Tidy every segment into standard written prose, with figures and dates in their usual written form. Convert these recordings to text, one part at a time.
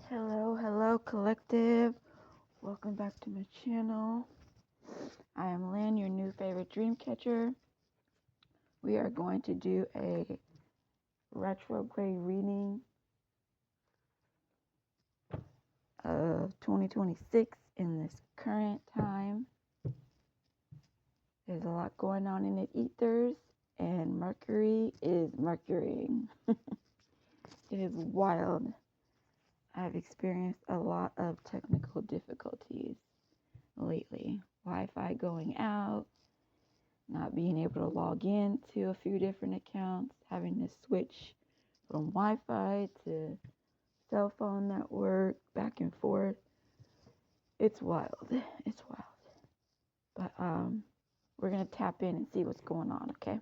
Hello, collective. Welcome back to my channel. I am Lynn, your new favorite dream catcher. We are going to do a retrograde reading of 2026 in this current time. There's a lot going on in the ethers, and Mercury is Mercurying. It is wild. I've experienced a lot of technical difficulties lately. Wi-Fi going out, not being able to log in to a few different accounts, having to switch from Wi-Fi to cell phone network, back and forth. It's wild. It's wild. But we're going to tap in and see what's going on, okay?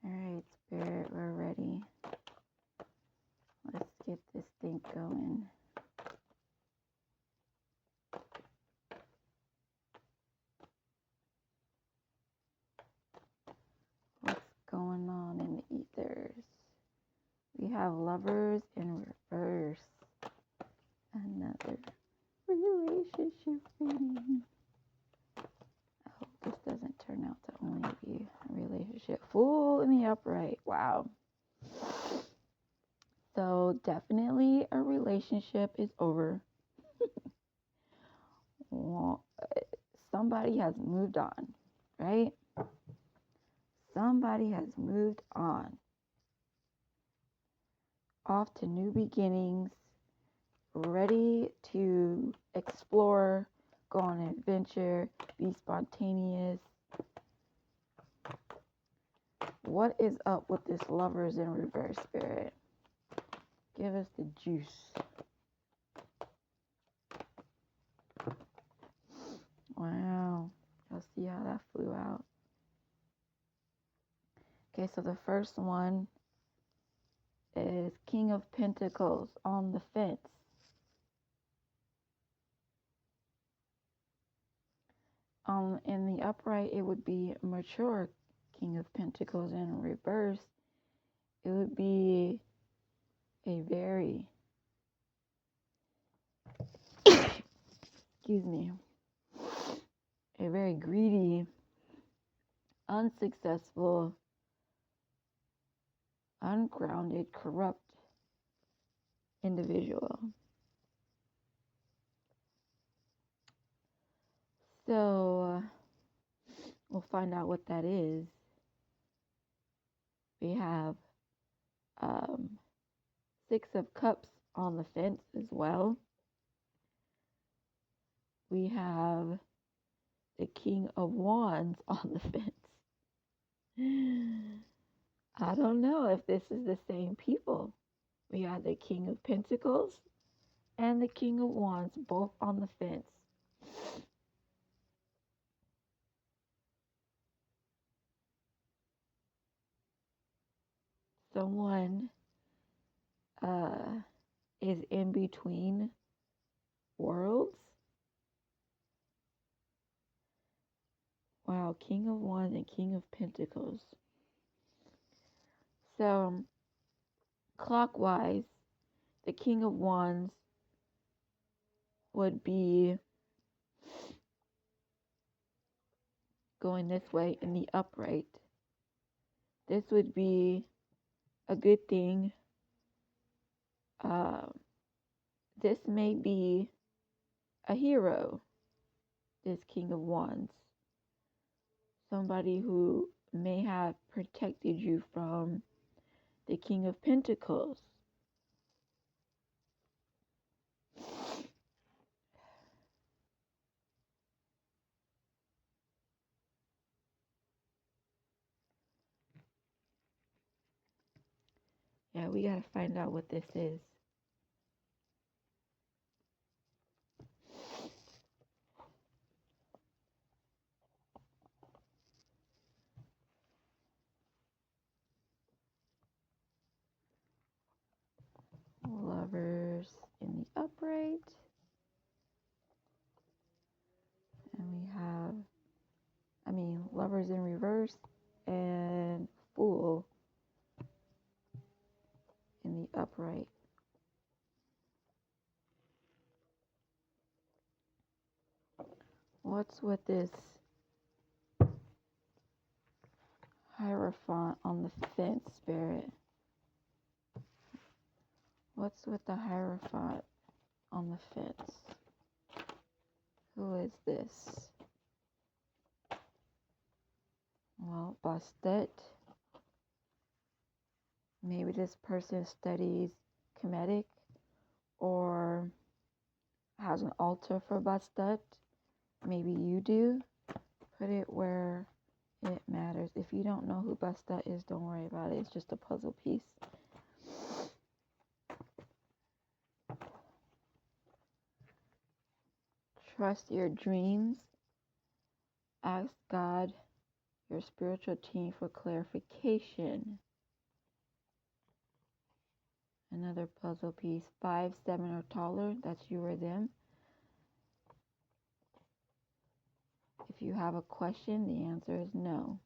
All right, Spirit, we're ready. Let's get this thing going. What's going on in the ethers? We have Lovers in reverse. Another relationship reading. I hope this doesn't turn out to only be a relationship. Fool in the upright. Wow. So definitely a relationship is over. Well, somebody has moved on, right? Somebody has moved on. Off to new beginnings, ready to explore, go on an adventure, be spontaneous. What is up with this Lovers in reverse, Spirit? Give us the juice. Wow. Y'all see how that flew out? Okay, so the first one is King of Pentacles on the fence. In the upright, it would be mature King of Pentacles. In reverse, it would be a very, excuse me, a very greedy, unsuccessful, ungrounded, corrupt individual. So we'll find out what that is. We have Six of Cups on the fence as well. We have the King of Wands on the fence. I don't know if this is the same people. We have the King of Pentacles and the King of Wands both on the fence. Someone is in between worlds. Wow, King of Wands and King of Pentacles. So, clockwise, the King of Wands would be going this way in the upright. This would be a good thing. This may be a hero, this King of Wands. Somebody who may have protected you from the King of Pentacles. Yeah, we gotta find out what this is. Lovers in the upright. And we have, Lovers in reverse and Fool in the upright. What's with this Hierophant on the fence, Spirit? What's with the Hierophant on the fence? Who is this? Well, Bastet. Maybe this person studies Kemetic or has an altar for Bastet. Maybe you do. Put it where it matters. If you don't know who Bastet is, don't worry about it. It's just a puzzle piece. Trust your dreams. Ask God, your spiritual team, for clarification. Another puzzle piece. 5, 7, or taller. That's you or them. If you have a question, the answer is no.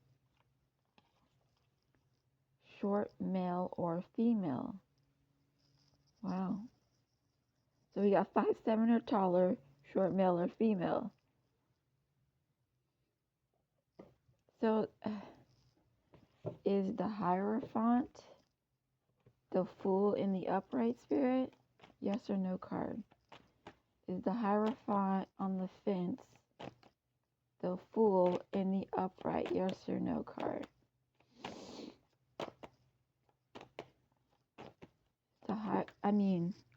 Short, male or female. Wow. So we got 5, 7 or taller, short, male or female. So is the Hierophant the Fool in the upright, Spirit? Yes or no card. Is the Hierophant on the fence the Fool in the upright? Yes or no card.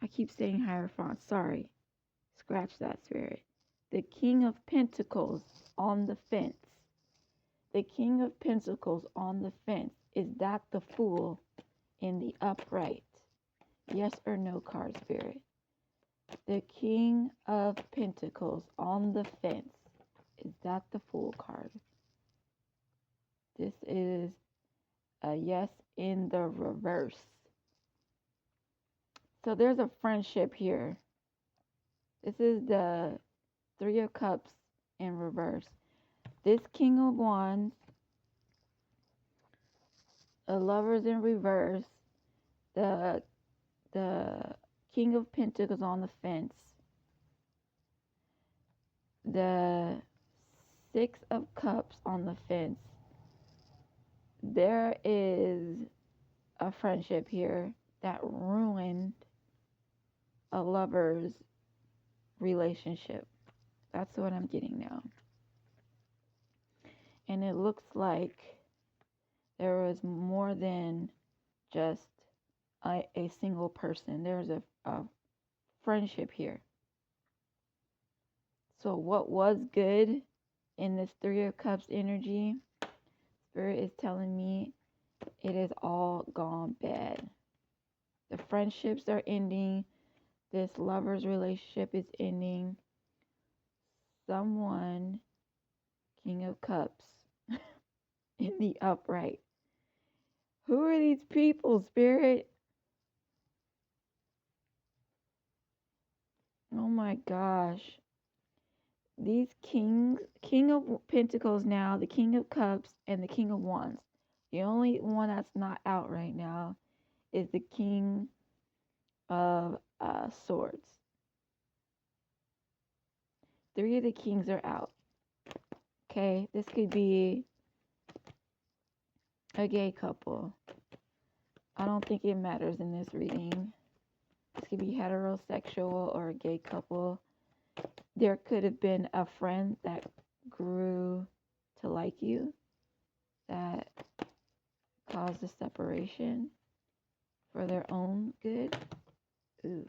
I keep saying Hierophant. Sorry. Scratch that, Spirit. The King of Pentacles on the fence. The King of Pentacles on the fence. Is that the Fool in the upright? Yes or no card, Spirit. The King of Pentacles on the fence. Is that the Fool card? This is a yes in the reverse. So there's a friendship here. This is the 3 of Cups in reverse. This King of Wands, the Lovers in reverse, the King of Pentacles on the fence, the 6 of Cups on the fence. There is a friendship here that ruined a lover's relationship. That's what I'm getting now. And it looks like there was more than just a single person. There's a friendship here. So what was good in this 3 of Cups energy, Spirit is telling me it is all gone bad. The friendships are ending. This lover's relationship is ending. Someone, King of Cups, in the upright. Who are these people, Spirit? Oh my gosh. These kings, King of Pentacles now, the King of Cups, and the King of Wands. The only one that's not out right now is the King of Swords. 3 of the kings are out. Okay, this could be a gay couple. I don't think it matters in this reading. This could be heterosexual or a gay couple. There could have been a friend that grew to like you that caused a separation for their own good. Ooh,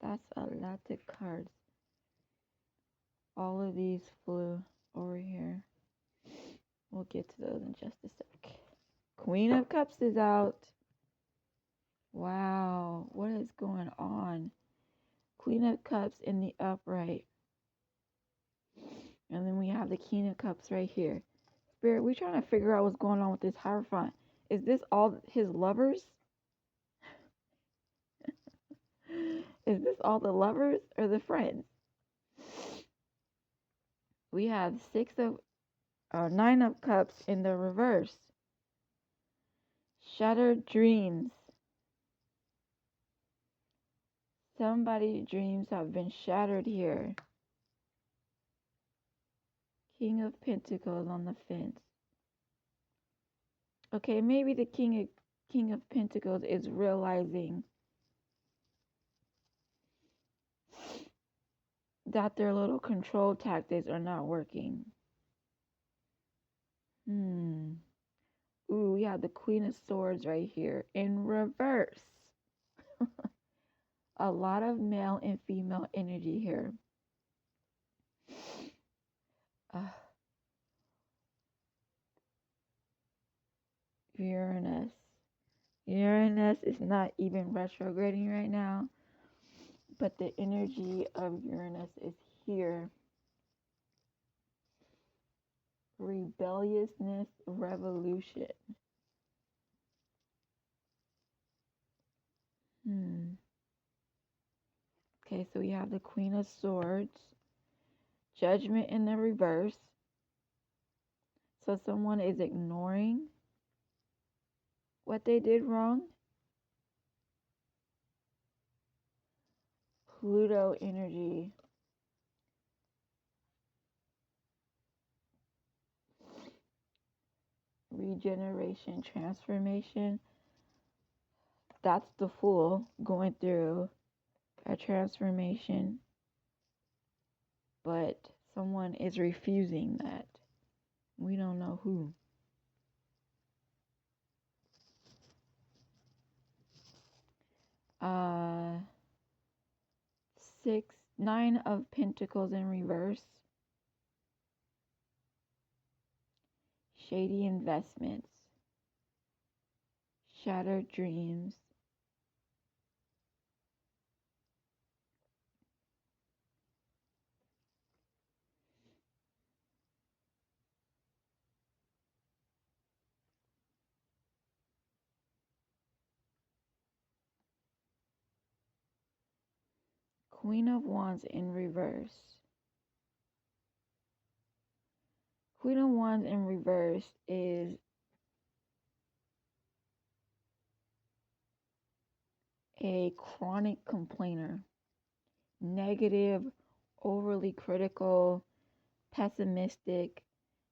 that's a lot of cards. All of these flew over here. We'll get to those in just a sec. Queen of Cups is out. Wow, what is going on? Queen of Cups in the upright. And then we have the King of Cups right here. Spirit, we're trying to figure out what's going on with this Hierophant. Is this all his lovers? Is this all the lovers or the friends? We have nine of cups in the reverse. Shattered dreams. Somebody's dreams have been shattered here. King of Pentacles on the fence. Okay, maybe the King of Pentacles is realizing that their little control tactics are not working. Ooh, we have the Queen of Swords right here in reverse. A lot of male and female energy here. Uranus. Uranus is not even retrograding right now, but the energy of Uranus is here. Rebelliousness, revolution. Okay, so we have the Queen of Swords, Judgment in the reverse. So someone is ignoring what they did wrong. Pluto energy. Regeneration, transformation. That's the Fool going through a transformation. But someone is refusing that. We don't know who. Nine of Pentacles in reverse. Shady investments. Shattered dreams. Queen of Wands in reverse. Queen of Wands in reverse is a chronic complainer. Negative, overly critical, pessimistic,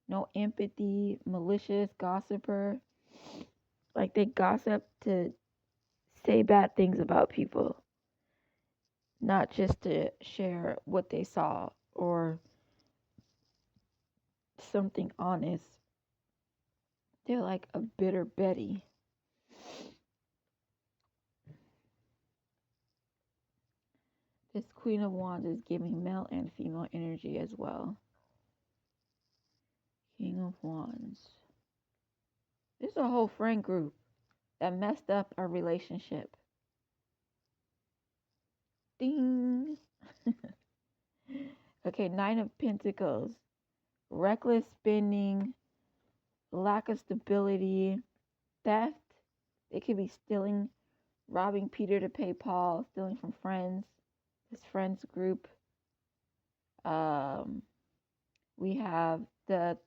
no empathy, malicious gossiper. Like they gossip to say bad things about people, not just to share what they saw or something honest. They're like a bitter Betty. This Queen of Wands is giving male and female energy as well. King of Wands. This is a whole friend group that messed up our relationship. Ding. Okay, Nine of Pentacles. Reckless spending, lack of stability, theft. They could be stealing, robbing Peter to pay Paul, stealing from friends. This friends group. We have the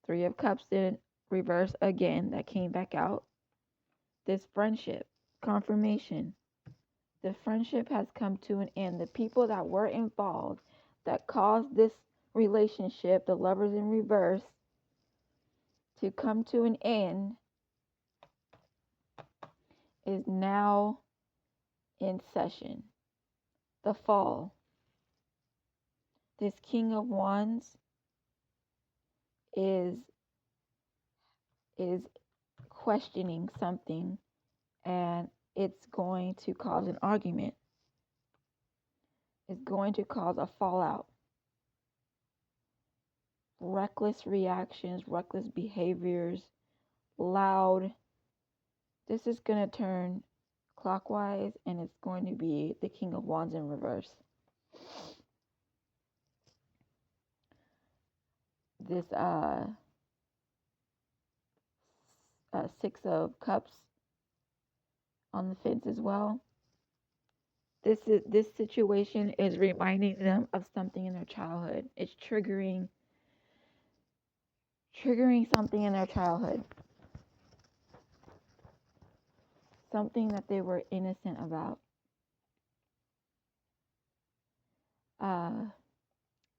Three of Cups in reverse again that came back out. This friendship, confirmation. The friendship has come to an end. The people that were involved that caused this relationship, the lovers in reverse, to come to an end is now in session. The fall. This King of Wands is questioning something, and it's going to cause an argument. It's going to cause a fallout. Reckless reactions, reckless behaviors, loud. This is going to turn clockwise, and it's going to be the King of Wands in reverse. This Six of Cups on the fence as well. This situation is reminding them of something in their childhood. It's triggering something in their childhood. Something that they were innocent about.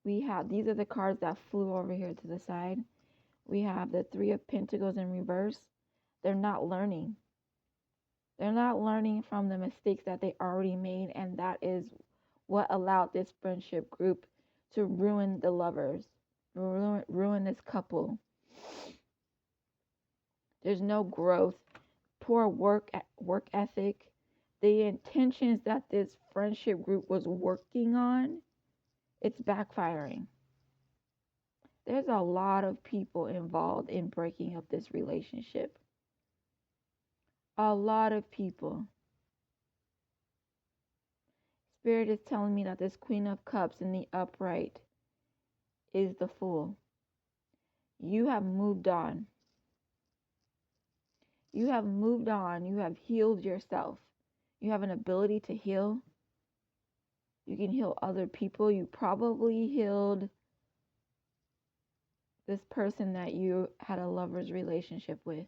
We have, these are the cards that flew over here to the side. We have the Three of Pentacles in reverse. They're not learning. They're not learning from the mistakes that they already made, and that is what allowed this friendship group to ruin the lovers, ruin this couple. There's no growth, poor work ethic. The intentions that this friendship group was working on, it's backfiring. There's a lot of people involved in breaking up this relationship. A lot of people. Spirit is telling me that this Queen of Cups in the upright is the Fool. You have moved on. You have moved on. You have healed yourself. You have an ability to heal. You can heal other people. You probably healed this person that you had a lover's relationship with.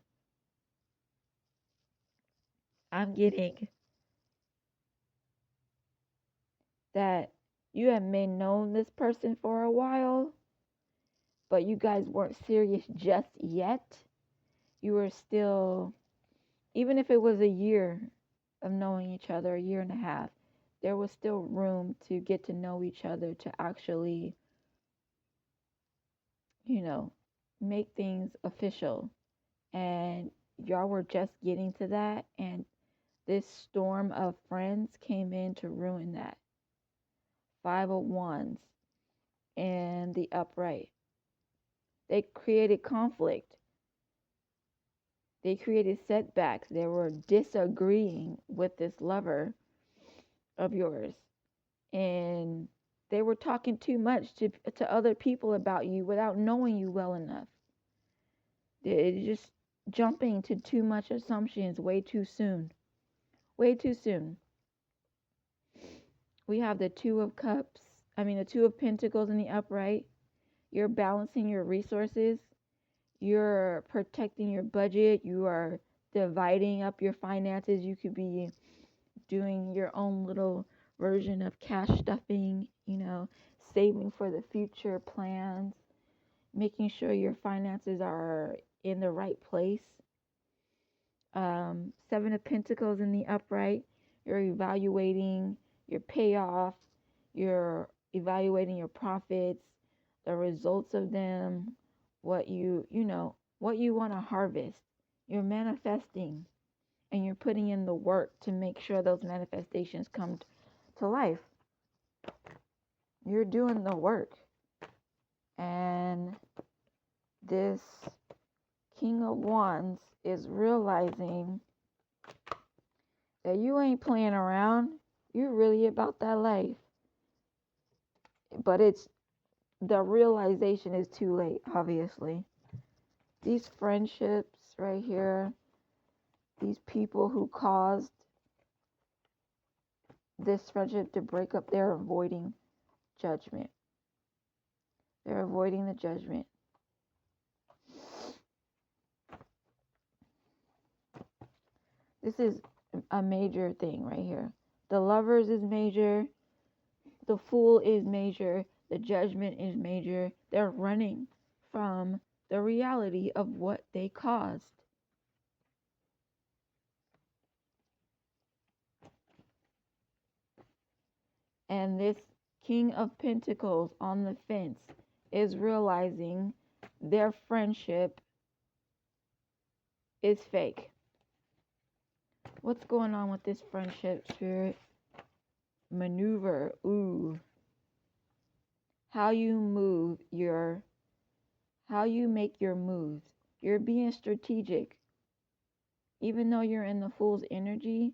I'm getting that you have made known this person for a while, but you guys weren't serious just yet. You were still, even if it was a year of knowing each other, a year and a half, there was still room to get to know each other, to actually, make things official. And y'all were just getting to that, and this storm of friends came in to ruin that. Five of Wands and the upright. They created conflict. They created setbacks. They were disagreeing with this lover of yours. And they were talking too much to other people about you without knowing you well enough. They're just jumping to too much assumptions way too soon. Way too soon. We have the Two of Pentacles in the upright. You're balancing your resources. You're protecting your budget. You are dividing up your finances. You could be doing your own little version of cash stuffing, saving for the future plans, making sure your finances are in the right place. Seven of Pentacles in the upright. You're evaluating your payoff. You're evaluating your profits, the results of them, what you want to harvest. You're manifesting, and you're putting in the work to make sure those manifestations come to life. You're doing the work. And this King of Wands is realizing that you ain't playing around. You're really about that life. But the realization is too late, obviously. These friendships right here, these people who caused this friendship to break up, they're avoiding judgment. They're avoiding the judgment. This is a major thing right here. The Lovers is major. The Fool is major. The Judgment is major. They're running from the reality of what they caused. And this King of Pentacles on the fence is realizing their friendship is fake. What's going on with this friendship, Spirit? Maneuver. Ooh. How you make your moves. You're being strategic. Even though you're in the Fool's energy,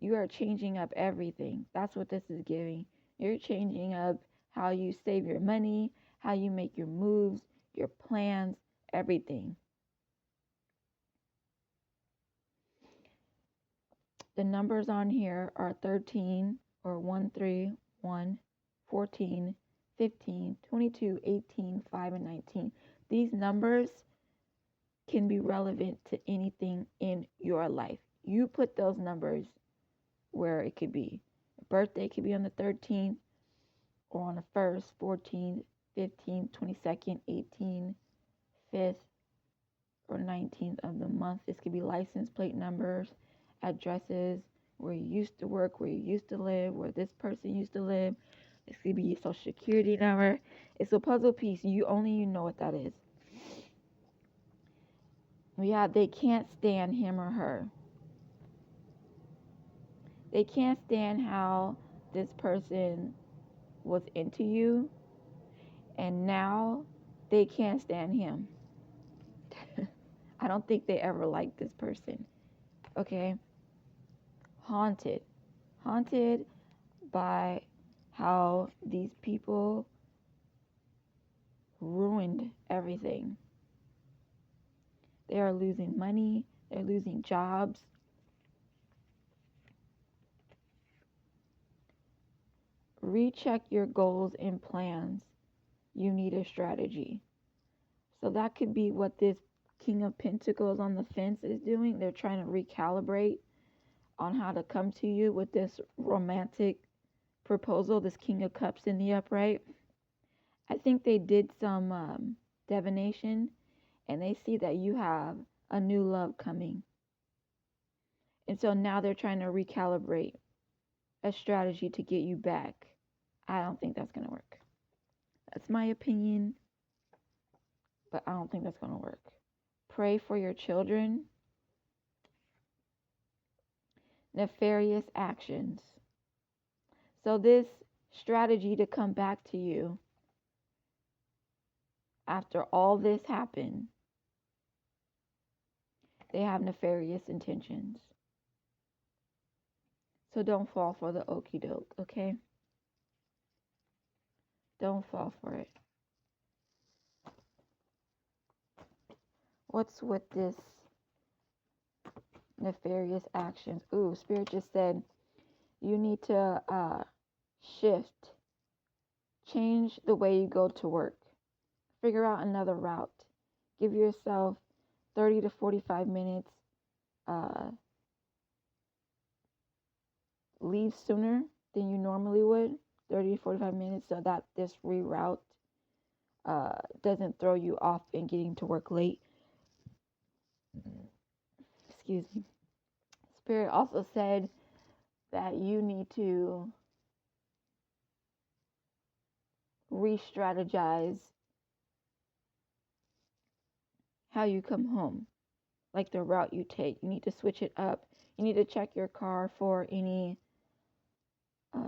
you are changing up everything. That's what this is giving. You're changing up how you save your money, how you make your moves, your plans, everything. The numbers on here are 13, or 1, 3, 1, 14, 15, 22, 18, 5, and 19. These numbers can be relevant to anything in your life. You put those numbers where it could be. Birthday could be on the 13th or on the 1st, 14th, 15th, 22nd, 18th, 5th, or 19th of the month. This could be license plate numbers, addresses, where you used to work, where you used to live, where this person used to live. This could be your social security number. It's a puzzle piece. You know what that is. Yeah, they can't stand him or her. They can't stand how this person was into you, and now they can't stand him. I don't think they ever liked this person. Okay? Haunted by how these people ruined everything. They are losing money, they're losing jobs. Recheck your goals and plans. You need a strategy. So that could be what this King of Pentacles on the fence is doing. They're trying to recalibrate on how to come to you with this romantic proposal, this King of Cups in the upright. I think they did some divination, and they see that you have a new love coming. And so now they're trying to recalibrate a strategy to get you back. I don't think that's going to work. That's my opinion, but I don't think that's going to work. Pray for your children. Nefarious actions. So this strategy to come back to you after all this happened, they have nefarious intentions. So don't fall for the okie doke, okay? Don't fall for it. What's with this nefarious actions? Ooh, Spirit just said you need to shift, change the way you go to work, figure out another route, give yourself 30 to 45 minutes, leave sooner than you normally would, 30 to 45 minutes, so that this reroute doesn't throw you off in getting to work late. Excuse me. Spirit also said that you need to re-strategize how you come home, like the route you take. You need to switch it up. You need to check your car for any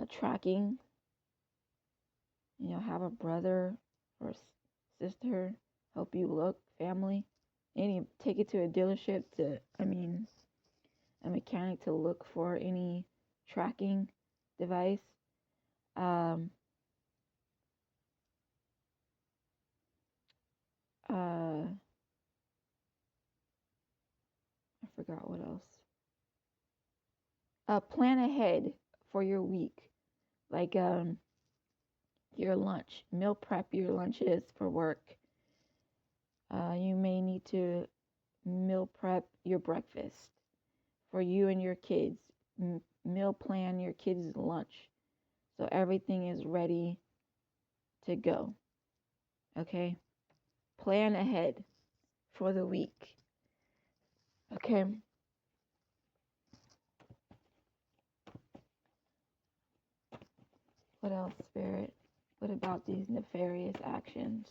tracking. Have a brother or sister help you look, family. Take it to a dealership a mechanic to look for any tracking device. I forgot what else. Plan ahead for your week, like your lunch, meal prep your lunches for work. You may need to meal prep your breakfast for you and your kids. Meal plan your kids' lunch so everything is ready to go. Okay? Plan ahead for the week. Okay? What else, Spirit? What about these nefarious actions?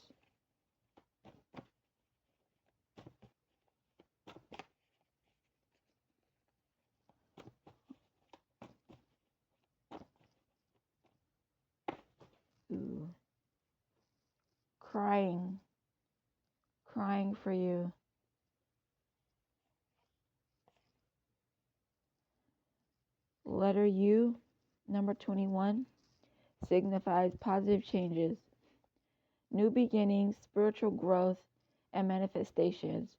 Ooh. Crying for you. Letter U, number 21, signifies positive changes, new beginnings, spiritual growth, and manifestations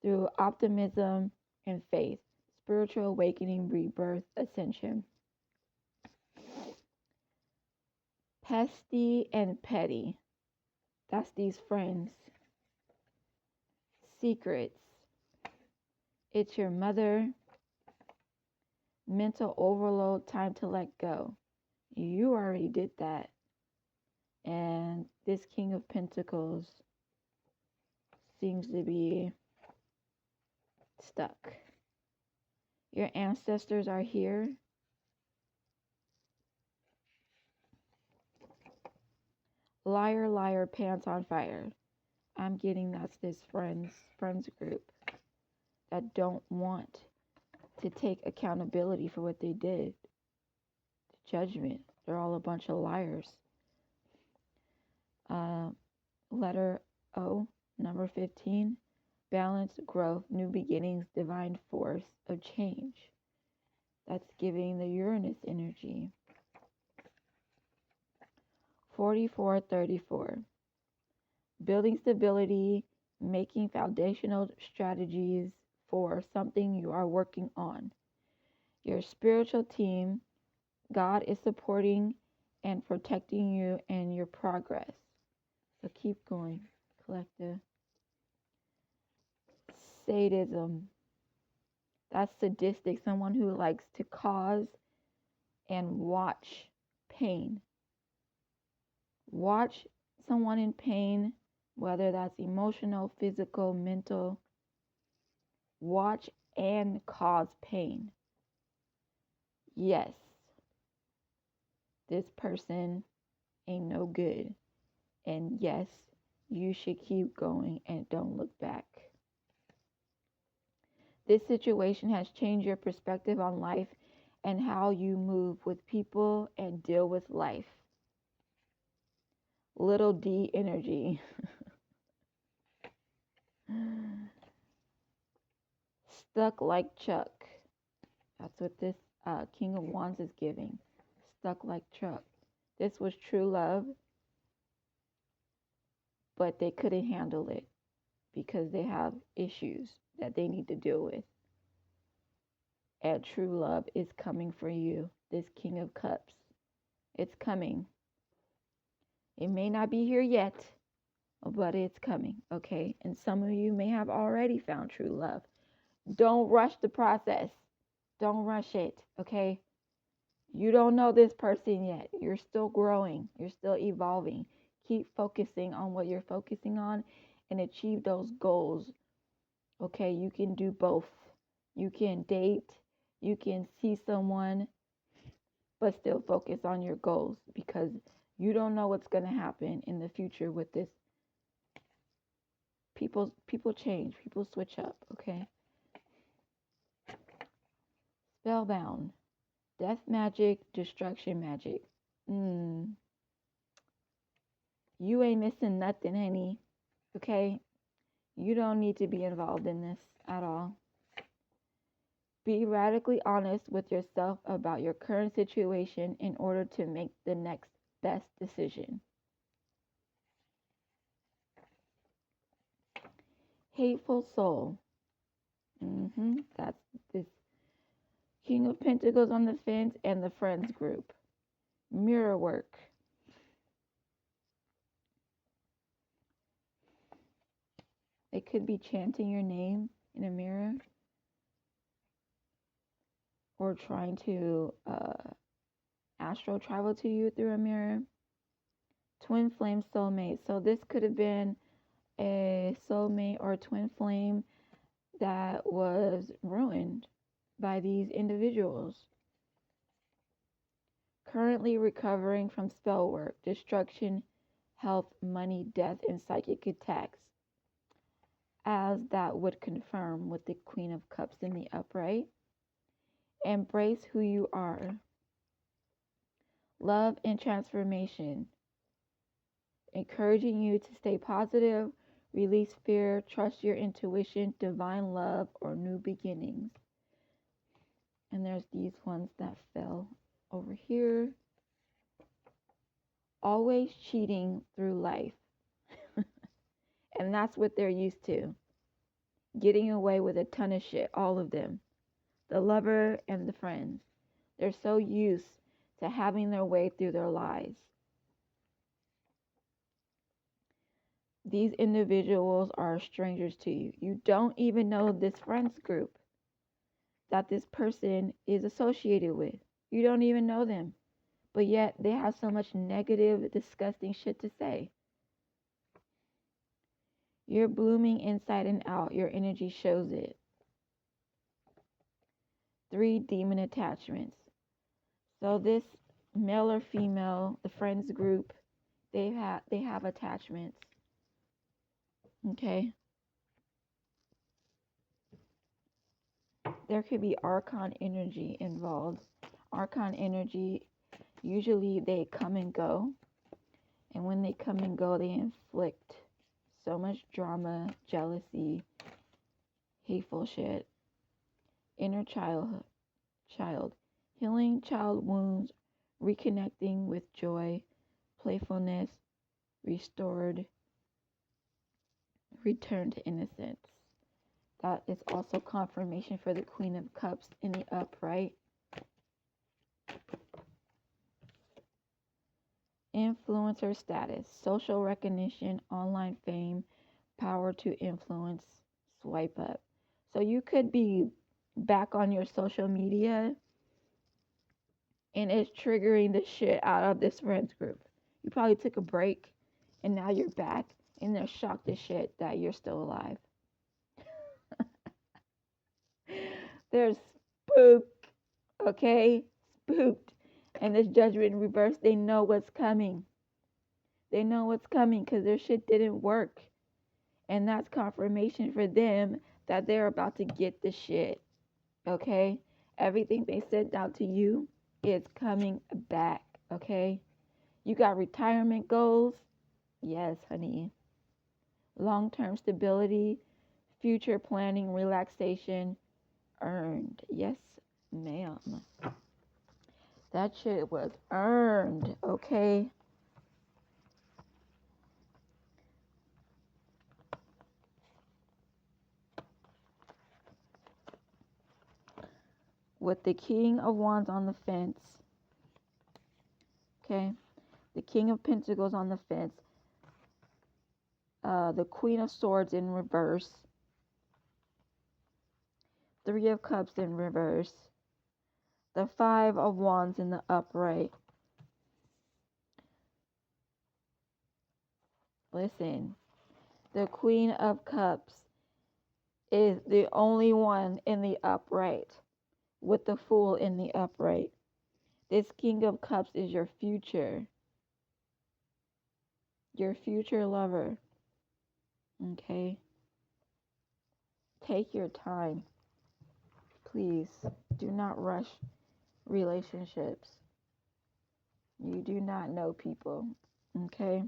through optimism and faith, spiritual awakening, rebirth, ascension. Hasty and petty. That's these friends. Secrets. It's your mother. Mental overload, time to let go. You already did that. And this King of Pentacles seems to be stuck. Your ancestors are here. Liar, liar, pants on fire. I'm getting that's this friends group that don't want to take accountability for what they did. Judgment. They're all a bunch of liars. Letter O, number 15. Balance, growth, new beginnings, divine force of change. That's giving the Uranus energy. 4434. Building stability, making foundational strategies for something you are working on. Your spiritual team, God is supporting and protecting you and your progress. So keep going, collective. Sadism. That's sadistic, someone who likes to cause and watch pain. Watch someone in pain, whether that's emotional, physical, mental. Watch and cause pain. Yes, this person ain't no good. And yes, you should keep going and don't look back. This situation has changed your perspective on life and how you move with people and deal with life. Little D energy. Stuck like Chuck. That's what this King of Wands is giving. Stuck like Chuck. This was true love, but they couldn't handle it because they have issues that they need to deal with. And true love is coming for you, this King of Cups. It's coming. It may not be here yet, but it's coming, okay? And some of you may have already found true love. Don't rush the process. Don't rush it, okay? You don't know this person yet. You're still growing. You're still evolving. Keep focusing on what you're focusing on and achieve those goals, okay? You can do both. You can date. You can see someone, but still focus on your goals because you don't know what's going to happen in the future with this. People change. People switch up, okay? Spellbound. Death magic, destruction magic. You ain't missing nothing, honey. Okay? You don't need to be involved in this at all. Be radically honest with yourself about your current situation in order to make the next best decision. Hateful soul. That's this King of Pentacles on the fence and the friends group. Mirror work. They could be chanting your name in a mirror or trying to astral travel to you through a mirror. Twin flame soulmate. So this could have been a soulmate or a twin flame that was ruined by these individuals. Currently recovering from spell work, destruction, health, money, death, and psychic attacks. As that would confirm with the Queen of Cups in the upright. Embrace who you are. Love and transformation. Encouraging you to stay positive, release fear, trust your intuition, divine love, or new beginnings. And there's these ones that fell over here. Always cheating through life. And that's what they're used to. Getting away with a ton of shit, all of them. The lover and the friends. They're so used to having their way through their lives. these individuals are strangers to you. You don't even know this friends group that this person is associated with. You don't even know them. But yet they have so much negative, disgusting shit to say. You're blooming inside and out. Your energy shows it. 3 demon attachments. So this male or female, the friends group, they have attachments. Okay. There could be archon energy involved. Archon energy, usually they come and go. And when they come and go, they inflict so much drama, jealousy, hateful shit. Inner child, healing child wounds, reconnecting with joy, playfulness, restored, return to innocence. That is also confirmation for the Queen of Cups in the upright. Influencer status, social recognition, online fame, power to influence, swipe up. So you could be back on your social media and it's triggering the shit out of this friends group. You probably took a break and now you're back and they're shocked as shit that you're still alive. They're spooked, okay? Spooked. And this judgment in reverse, they know what's coming. They know what's coming because their shit didn't work. And that's confirmation for them that they're about to get the shit, okay? Everything they sent out to you is coming back, okay? You got retirement goals? Yes, honey. Long-term stability, future planning, relaxation, earned. Yes, ma'am. That shit was earned, okay? With the King of Wands on the fence, okay? The King of Pentacles on the fence. The Queen of Swords in reverse. 3 of Cups in reverse. The 5 of Wands in the upright. Listen, the Queen of Cups is the only one in the upright with the Fool in the upright. This King of Cups is your future lover. Okay? Take your time. Please do not rush relationships. You do not know people. Okay?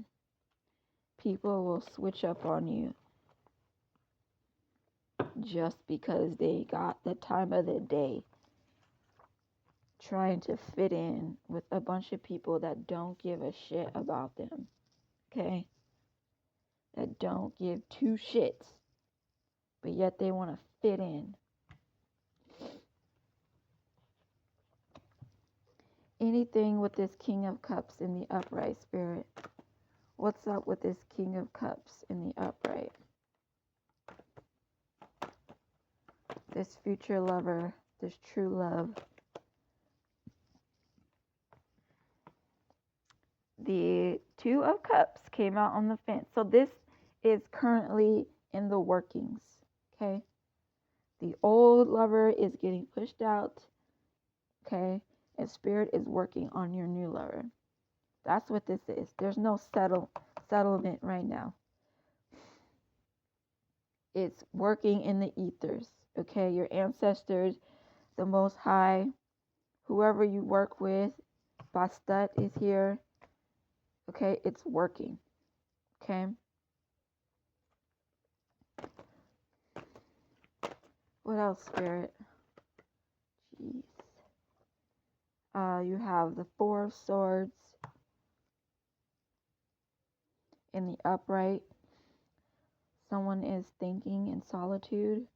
People will switch up on you just because they got the time of the day, trying to fit in with a bunch of people that don't give a shit about them. Okay? That don't give 2 shits, but yet they want to fit in. Anything with this King of Cups in the upright, Spirit? What's up with this King of Cups in the upright? This future lover, this true love. The 2 of Cups came out on the fence. So this is currently in the workings, okay? The old lover is getting pushed out, okay? And Spirit is working on your new lover. That's what this is. There's no settlement right now. It's working in the ethers, okay? Your ancestors, the Most High, whoever you work with, Bastet is here, okay? It's working, okay? What else, Spirit? Jeez. You have the 4 of Swords in the upright. Someone is thinking in solitude.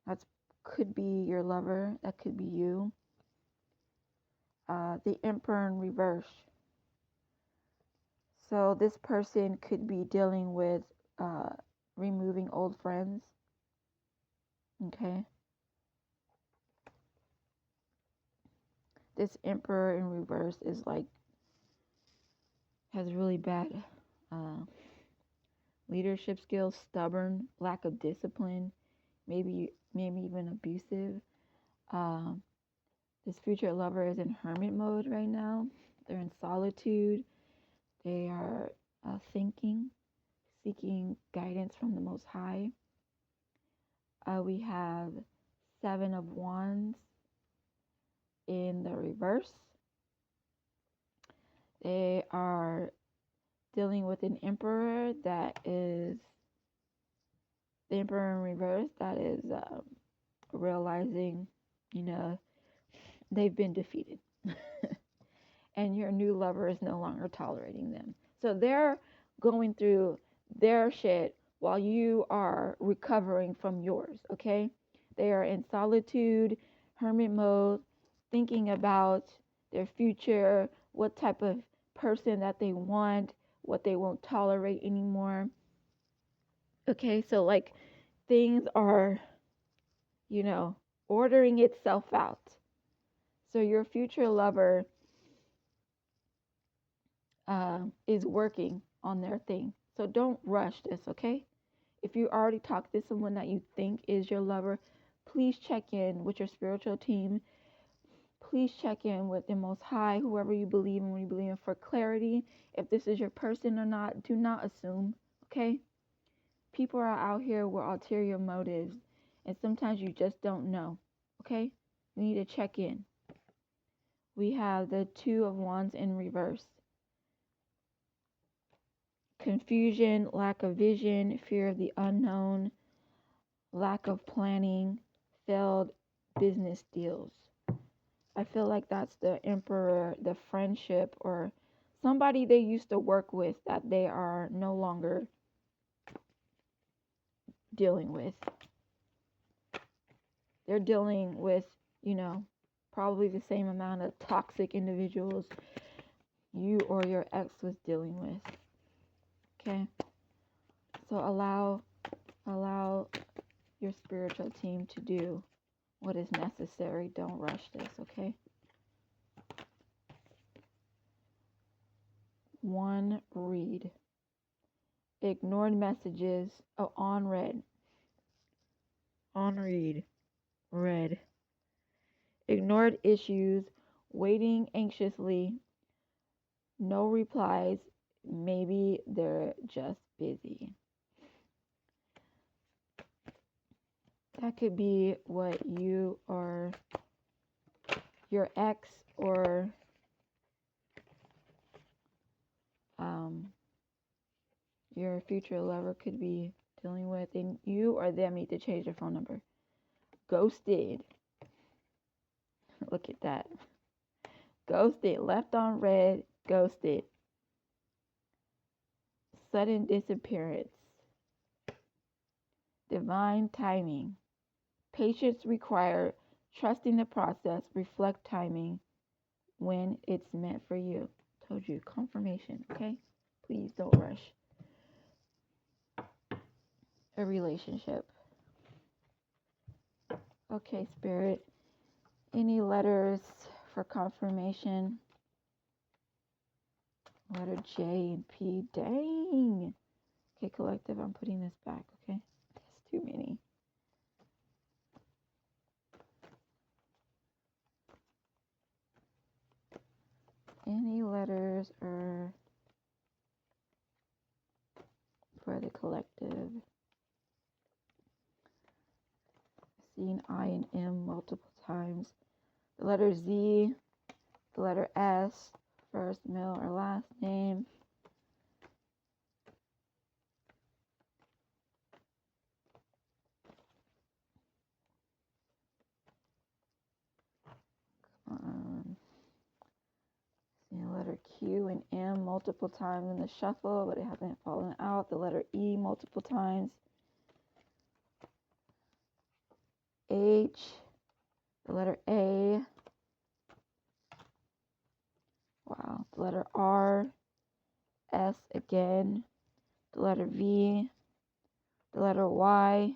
That could be your lover. That could be you. The Emperor in reverse. So this person could be dealing with uh, removing old friends. Okay. This Emperor in reverse is like, has really bad uh, leadership skills, stubborn, lack of discipline, maybe even abusive. Um, this future lover is in hermit mode right now. They're in solitude. They are thinking, seeking guidance from the Most High. We have Seven of Wands in the reverse. They are dealing with an Emperor that is, the Emperor in reverse, that is realizing, they've been defeated. And your new lover is no longer tolerating them. So they're going through their shit while you are recovering from yours, okay? They are in solitude, hermit mode, thinking about their future, what type of person that they want, what they won't tolerate anymore. Okay, so like things are, ordering itself out. So your future lover is working on their thing. So don't rush this, okay? If you already talked to someone that you think is your lover, please check in with your spiritual team. Please check in with the Most High, whoever you believe in, when you believe in, for clarity. If this is your person or not, do not assume, okay? People are out here with ulterior motives, and sometimes you just don't know, okay? You need to check in. We have the Two of Wands in reverse. Confusion, lack of vision, fear of the unknown, lack of planning, failed business deals. I feel like that's the Emperor, the friendship, or somebody they used to work with that they are no longer dealing with. They're dealing with, probably the same amount of toxic individuals you or your ex was dealing with. Okay? So allow your spiritual team to do what is necessary. Don't rush this, okay? One, read. Ignored messages. Oh, on read. On read. Read. Ignored issues. Waiting anxiously. No replies. Maybe they're just busy. That could be what you or your ex or your future lover could be dealing with, and you or them need to change their phone number. Ghosted. Look at that. Ghosted. Left on red. Ghosted. Sudden disappearance. Divine timing. Patience required. Trusting the process. Reflect timing when it's meant for you. Told you. Confirmation. Okay? Please don't rush a relationship. Okay, Spirit. Any letters for confirmation? Letter J and P. Dang. Okay, collective, I'm putting this back, okay? That's too many. Any letters are for the collective? I've seen I and M multiple times. The letter Z, the letter S, first, middle, or last name. Seen the letter Q and M multiple times in the shuffle, but it hasn't fallen out. The letter E multiple times. H, the letter A. Wow, the letter R, S again, the letter V, The letter Y.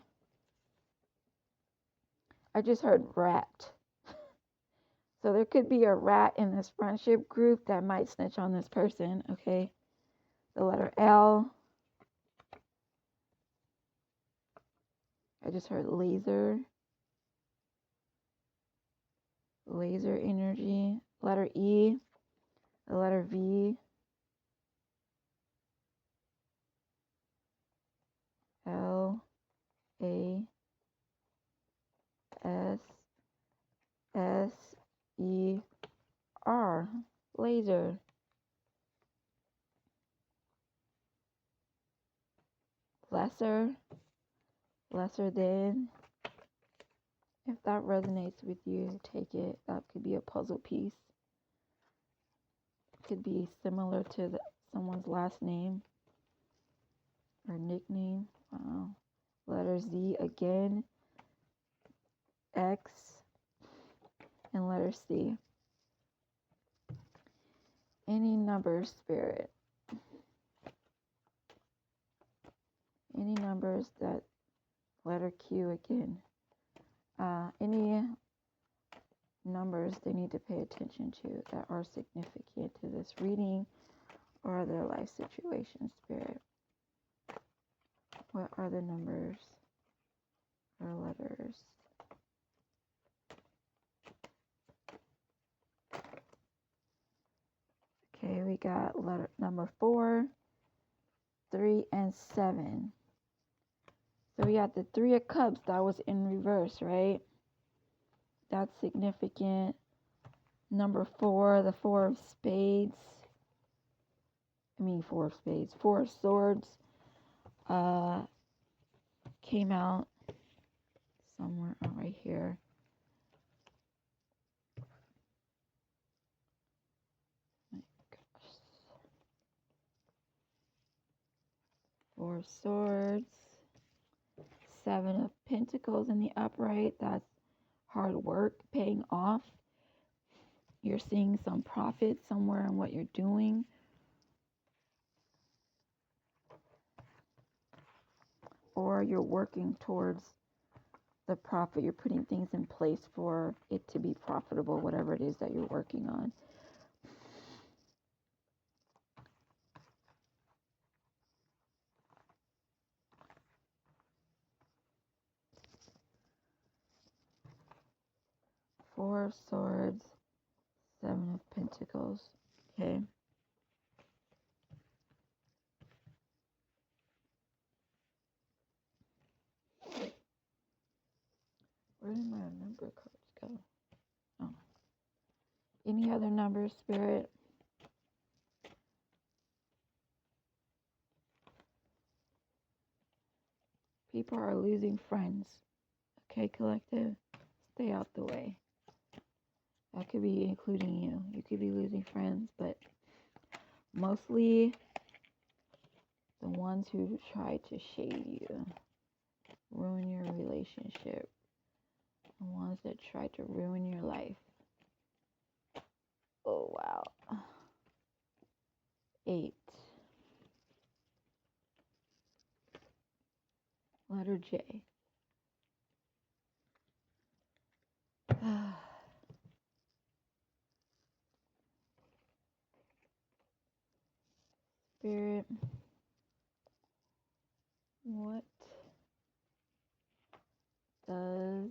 I just heard rat. So there could be a rat in this friendship group that might snitch on this person, okay? The letter L. I just heard laser. Laser energy. Letter E. The letter V. L. A. S. S. E. R. Laser. Lesser. Lesser than. If that resonates with you, take it. That could be a puzzle piece. It could be similar to someone's last name or nickname. Wow. Letter Z again. X. And letter C. Any number, spirit. Any numbers that letter Q again. Any numbers they need to pay attention to that are significant to this reading or their life situation, spirit. What are the numbers or letters? Okay, we got letter number 4, 3, and 7. So we got the 3 of Cups that was in reverse, right? That's significant. Number 4, the 4 of Spades. 4 of Spades. 4 of Swords came out somewhere right here. My gosh. 4 of Swords. 7 of Pentacles in the upright. That's hard work paying off. You're seeing some profit somewhere in what you're doing. Or you're working towards the profit. You're putting things in place for it to be profitable, whatever it is that you're working on. Four of Swords, 7 of Pentacles. Okay. Where did my number cards go? Oh. Any other numbers, Spirit? People are losing friends. Okay, collective? Stay out the way. That could be including you. You could be losing friends, but mostly the ones who try to shade you, ruin your relationship, the ones that try to ruin your life. Oh, wow. 8. Letter J. Spirit, what does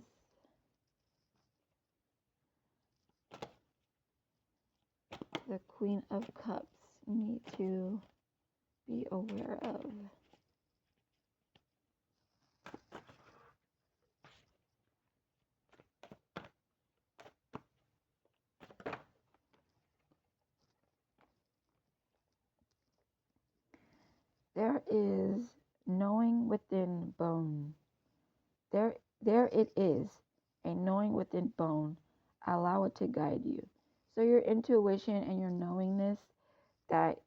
the Queen of Cups need to be aware of? There is knowing within bone. There it is, a knowing within bone. Allow it to guide you. So your intuition and your knowingness that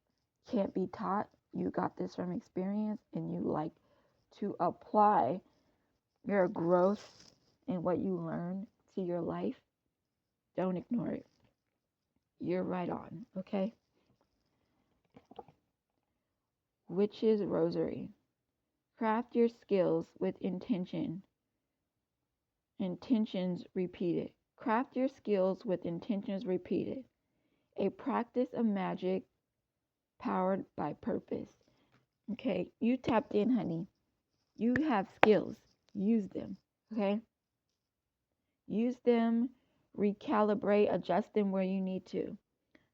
can't be taught, you got this from experience, and you like to apply your growth and what you learn to your life. Don't ignore it. You're right on, okay? Witch's Rosary. Craft your skills with intentions repeated. Craft your skills with intentions repeated. A practice of magic powered by purpose. Okay, you tapped in, honey. You have skills. Use them. Okay? Use them, recalibrate, adjust them where you need to.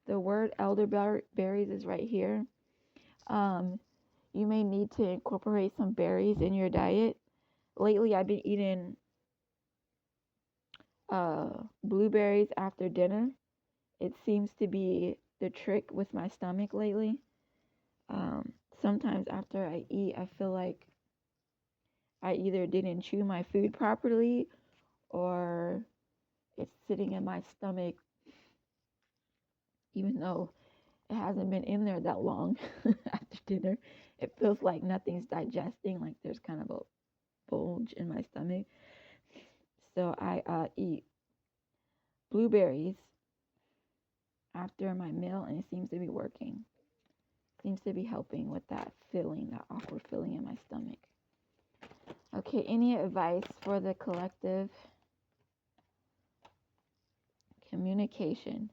The word elderberries is right here. You may need to incorporate some berries in your diet. Lately, I've been eating blueberries after dinner. It seems to be the trick with my stomach lately. Sometimes after I eat, I feel like I either didn't chew my food properly or it's sitting in my stomach, even though it hasn't been in there that long after dinner. It feels like nothing's digesting, like there's kind of a bulge in my stomach. So I eat blueberries after my meal, and it seems to be working. Seems to be helping with that feeling, that awkward feeling in my stomach. Okay, any advice for the collective? Communication.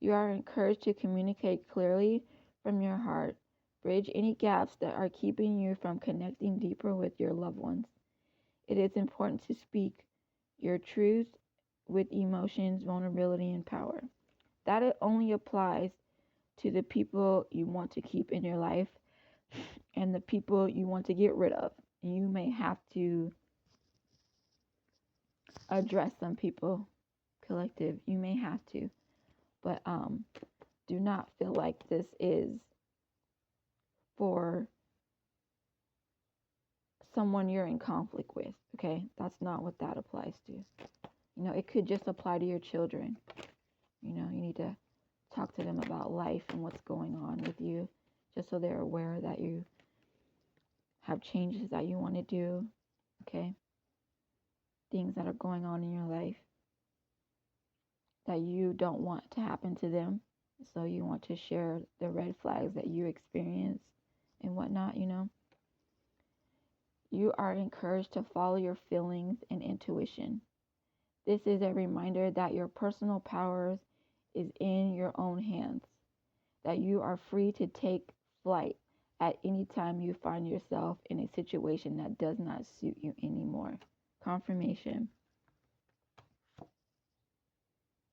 You are encouraged to communicate clearly from your heart. Bridge any gaps that are keeping you from connecting deeper with your loved ones. It is important to speak your truth with emotions, vulnerability, and power. That it only applies to the people you want to keep in your life and the people you want to get rid of. You may have to address some people, collective. You may have to, but do not feel like this is for someone you're in conflict with. Okay, that's not what that applies to. You know, it could just apply to your children. You know, you need to talk to them about life and what's going on with you, just so they're aware that you have changes that you want to do. Okay, things that are going on in your life that you don't want to happen to them. So you want to share the red flags that you experience and whatnot, you know. You are encouraged to follow your feelings and intuition. This is a reminder that your personal powers is in your own hands, that you are free to take flight at any time you find yourself in a situation that does not suit you anymore. Confirmation.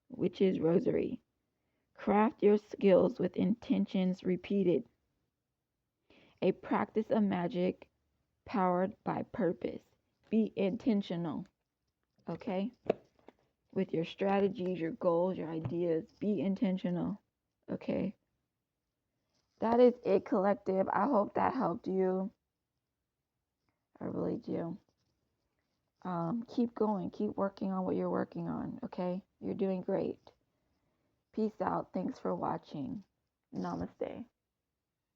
Witch's Rosary. Craft your skills with intentions repeated. A practice of magic powered by purpose. Be intentional, okay? With your strategies, your goals, your ideas. Be intentional, okay? That is it, collective. I hope that helped you. I really do. Keep going. Keep working on what you're working on, okay? You're doing great. Peace out. Thanks for watching. Namaste.